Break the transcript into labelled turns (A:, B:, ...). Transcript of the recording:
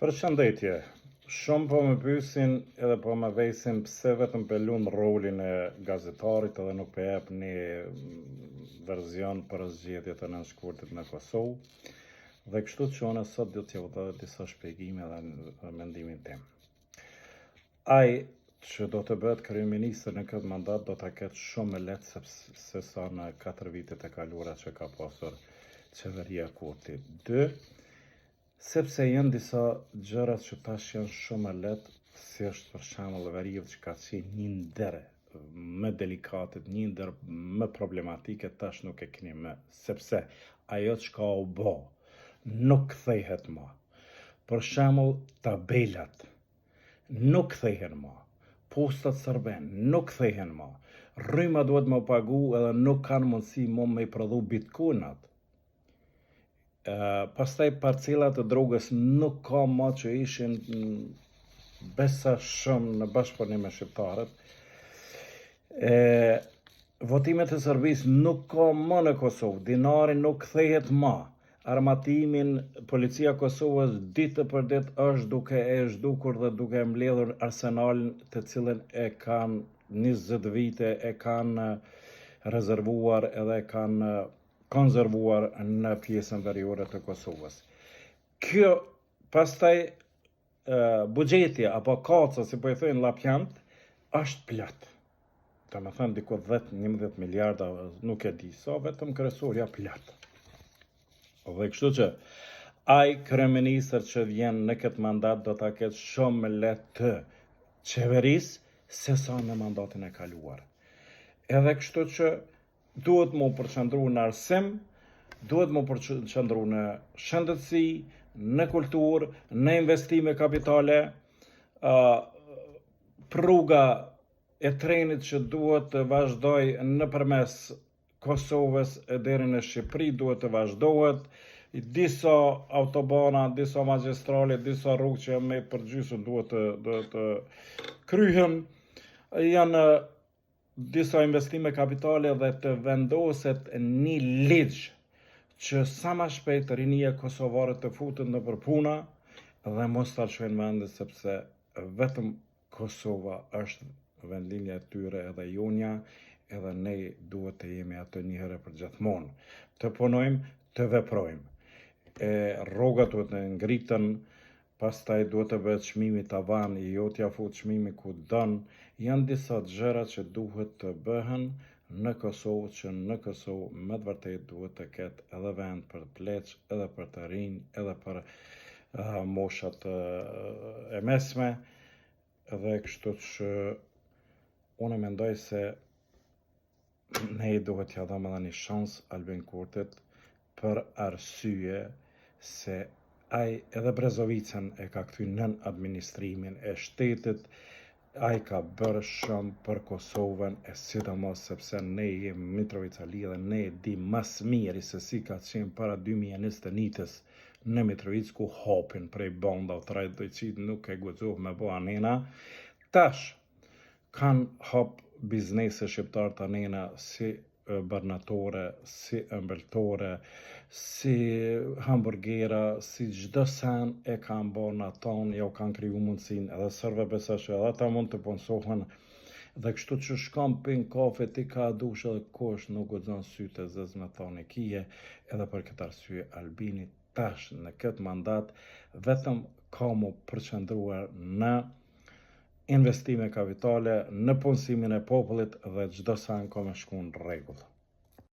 A: Përshëndetje. Shumë po më pyesin edhe po më vesin pse vetëm pe lund rolin e gazetarit edhe nuk pe jep një verzion për zgjedhjet e nënshkurtit në Kosovë. Dhe kështu që unë sot do t'ju dha disa shpjegime dhe mendimin tim. Ai që do të bëhet kryeministër në këtë mandat do ta ketë shumë më lehtë se sa në 4 vitet e kaluara që ka pasur qeveria Kurti. 2. Sepse janë disa gjërat që tash janë shumë më lehtë, si është për shembull veriut që ka qenë një ndër më delikate, një ndër më problematike, tash nuk e keni më, sepse ajo që ka u bë nuk kthehet më. Për shembull, tabelat nuk kthehen më. Postat serben nuk kthehen më. Rryma duhet më pagu edhe nuk kanë mundësi më me i prodhu bitcoinat. Pastaj parcelat e drogës nuk ka më që ishin besa shumë në bashkëpunim me shqiptarët. Votimet e Serbisë nuk ka më në Kosovë, dinari nuk kthehet më. Armatimin, policia Kosovës ditë për ditë është duke e zhdukur dhe duke mbledhur arsenalin të cilën e kanë 20 vite, e kanë rezervuar edhe e kanë konservuar në pjesën veriore të Kosovës. Kjo pastaj buxheti apo kaca, si po i thënë lapjant, është plot. Do të thënë diku 10-11 miliarda, nuk e di sa, vetëm kryesorja plot. Dhe kështu që ai kryeministër që vjen në këtë mandat do ta ketë shumë më lehtë të qeverisë se sa në mandatin e kaluar. Edhe kështu që duhet më përqendru në arsim, duhet më përqendru në shëndetësi, në kulturë, në investime kapitale, rruga e trenit që duhet të vazhdoj nëpërmes Kosovës e deri në Shqipëri duhet të vazhdohet, disa autobana, disa magjistrale, disa rrugë që me përgjysmë duhet të kryhen, janë disa investime kapitale dhe të vendoset një ligj që sa më shpejt rinia kosovare të futet nëpër puna dhe mos ta çojnë mend sepse vetëm Kosova është vendlinja e tyre edhe jonja, edhe ne duhet të jemi atë një herë për gjithmonë. Të punojmë, të veprojmë. Rrogat duhet të ngriten, pastaj duhet të bëhet çmimi tavan, jo t'ja fut çmimi ku don. Janë disa gjëra që duhet të bëhen në Kosovë, që në Kosovë me të vërtetë duhet të ketë edhe vend për të pleq, edhe për të rinj, edhe për moshat e mesme, edhe kështu që unë mendoj se ne duhet t'ja dham edhe një shans Albin Kurtit për arsye se ai edhe Brezovicën e ka kthy nën administrimin e shtetit, ai ka bërë shumë për Kosovën e sidomos sepse ne jemi Mitrovica Lidhe, ne e di mas miri se si ka qenë para 2021-s në Mitrovicë ku hapin prej banda o trajtojqit nuk e guxoh me bo anena. Tash kanë hap biznese shqiptar të anena si bërnatore, si ëmbëltore, si hamburgera, si çdo sen e kanë bërë në aton, jo kanë kriju mundësin, edhe sërve besa që edhe ata mund të punësohen, dhe kështu që shkon pin kafe, ti ka dush edhe kosh nuk guxon sytë e zez me thoni kije, edhe për këtë arsye Albini tash në këtë mandat vetëm ka mu përqendruar në investime kapitale, në punësimin e popullit dhe çdo sa ka me shku në rregull.